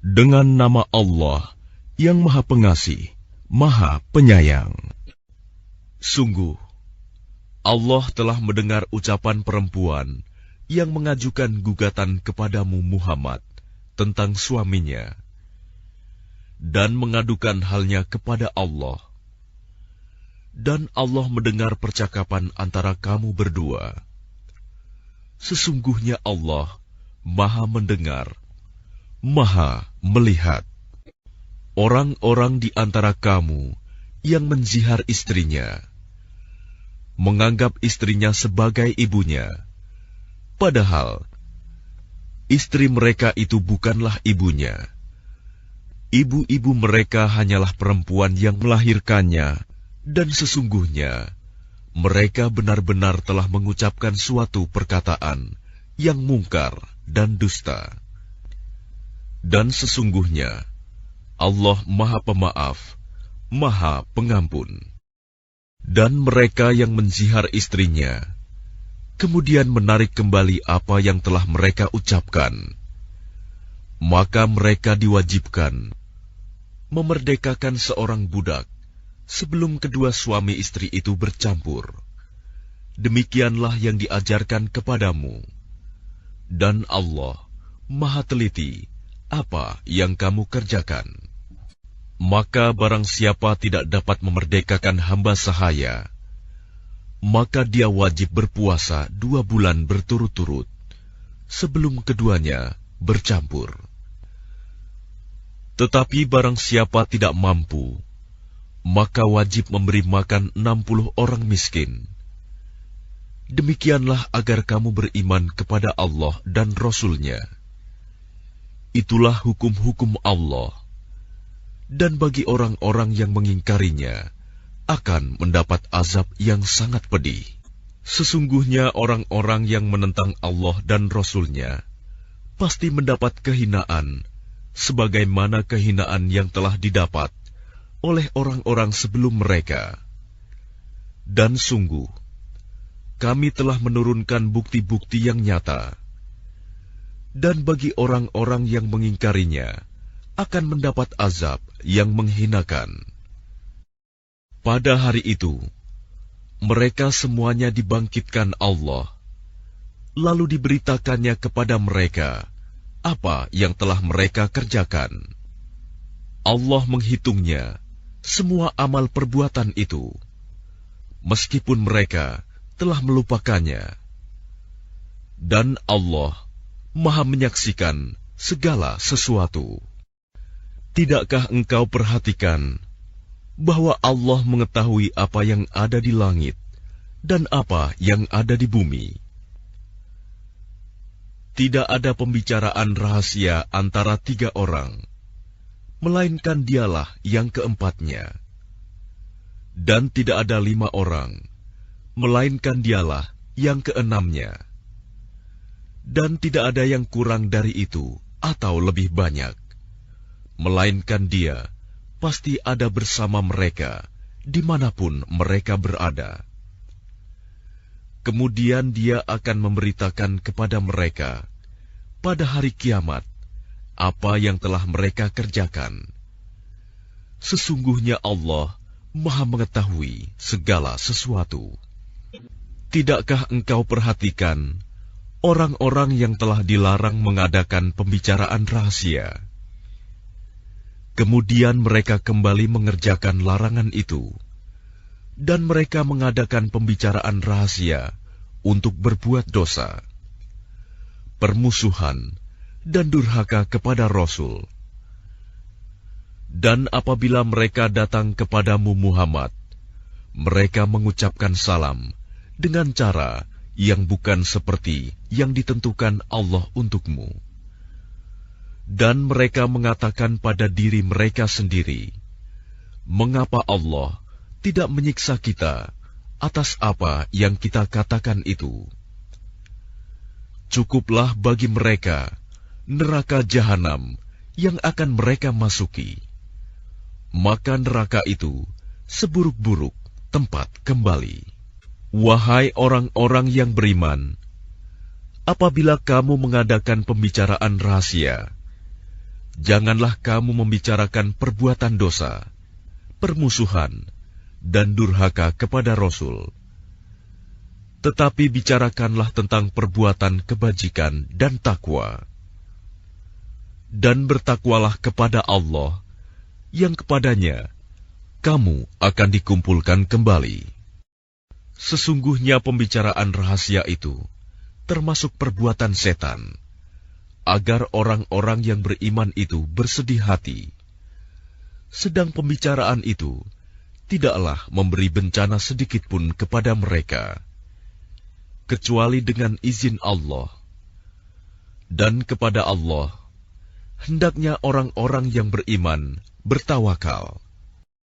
Dengan nama Allah yang Maha Pengasih, Maha Penyayang. Sungguh, Allah telah mendengar ucapan perempuan yang mengajukan gugatan kepadamu Muhammad tentang suaminya dan mengadukan halnya kepada Allah. Dan Allah mendengar percakapan antara kamu berdua. Sesungguhnya Allah Maha mendengar, Maha melihat. Orang-orang di antara kamu yang menzihar istrinya, menganggap istrinya sebagai ibunya, padahal istri mereka itu bukanlah ibunya. Ibu-ibu mereka hanyalah perempuan yang melahirkannya, dan sesungguhnya mereka benar-benar telah mengucapkan suatu perkataan yang mungkar dan dusta. Dan sesungguhnya Allah Maha Pemaaf, Maha Pengampun. Dan mereka yang menzihar istrinya, kemudian menarik kembali apa yang telah mereka ucapkan, maka mereka diwajibkan memerdekakan seorang budak sebelum kedua suami istri itu bercampur. Demikianlah yang diajarkan kepadamu. Dan Allah Maha teliti apa yang kamu kerjakan. Maka barang siapa tidak dapat memerdekakan hamba sahaya, maka dia wajib berpuasa 2 bulan berturut-turut sebelum keduanya bercampur. Tetapi barang siapa tidak mampu, maka wajib memberi makan 60 orang miskin. Demikianlah agar kamu beriman kepada Allah dan Rasul-Nya. Itulah hukum-hukum Allah. Dan bagi orang-orang yang mengingkarinya, akan mendapat azab yang sangat pedih. Sesungguhnya orang-orang yang menentang Allah dan Rasul-Nya pasti mendapat kehinaan, sebagaimana kehinaan yang telah didapat oleh orang-orang sebelum mereka. Dan sungguh, kami telah menurunkan bukti-bukti yang nyata. Dan bagi orang-orang yang mengingkarinya, akan mendapat azab yang menghinakan. Pada hari itu, mereka semuanya dibangkitkan Allah, lalu diberitakannya kepada mereka apa yang telah mereka kerjakan. Allah menghitungnya semua amal perbuatan itu, meskipun mereka telah melupakannya. Dan Allah Maha menyaksikan segala sesuatu. Tidakkah engkau perhatikan bahwa Allah mengetahui apa yang ada di langit dan apa yang ada di bumi? Tidak ada pembicaraan rahasia antara 3 orang, melainkan dialah yang keempatnya. Dan tidak ada 5 orang, melainkan dialah yang keenamnya. Dan tidak ada yang kurang dari itu atau lebih banyak, melainkan Dia pasti ada bersama mereka dimanapun mereka berada. Kemudian Dia akan memberitakan kepada mereka pada hari kiamat apa yang telah mereka kerjakan. Sesungguhnya Allah Maha mengetahui segala sesuatu. Tidakkah engkau perhatikan orang-orang yang telah dilarang mengadakan pembicaraan rahasia? Kemudian mereka kembali mengerjakan larangan itu, dan mereka mengadakan pembicaraan rahasia untuk berbuat dosa, permusuhan, dan durhaka kepada Rasul. Dan apabila mereka datang kepadamu Muhammad, mereka mengucapkan salam dengan cara yang bukan seperti yang ditentukan Allah untukmu. Dan mereka mengatakan pada diri mereka sendiri, mengapa Allah tidak menyiksa kita atas apa yang kita katakan itu? Cukuplah bagi mereka neraka jahanam yang akan mereka masuki. Maka neraka itu seburuk-buruk tempat kembali. Wahai orang-orang yang beriman, apabila kamu mengadakan pembicaraan rahasia, janganlah kamu membicarakan perbuatan dosa, permusuhan, dan durhaka kepada Rasul. Tetapi bicarakanlah tentang perbuatan kebajikan dan takwa. Dan bertakwalah kepada Allah, yang kepadanya kamu akan dikumpulkan kembali. Sesungguhnya pembicaraan rahasia itu termasuk perbuatan setan, agar orang-orang yang beriman itu bersedih hati. Sedang pembicaraan itu tidaklah memberi bencana sedikit pun kepada mereka, kecuali dengan izin Allah. Dan kepada Allah hendaknya orang-orang yang beriman bertawakal.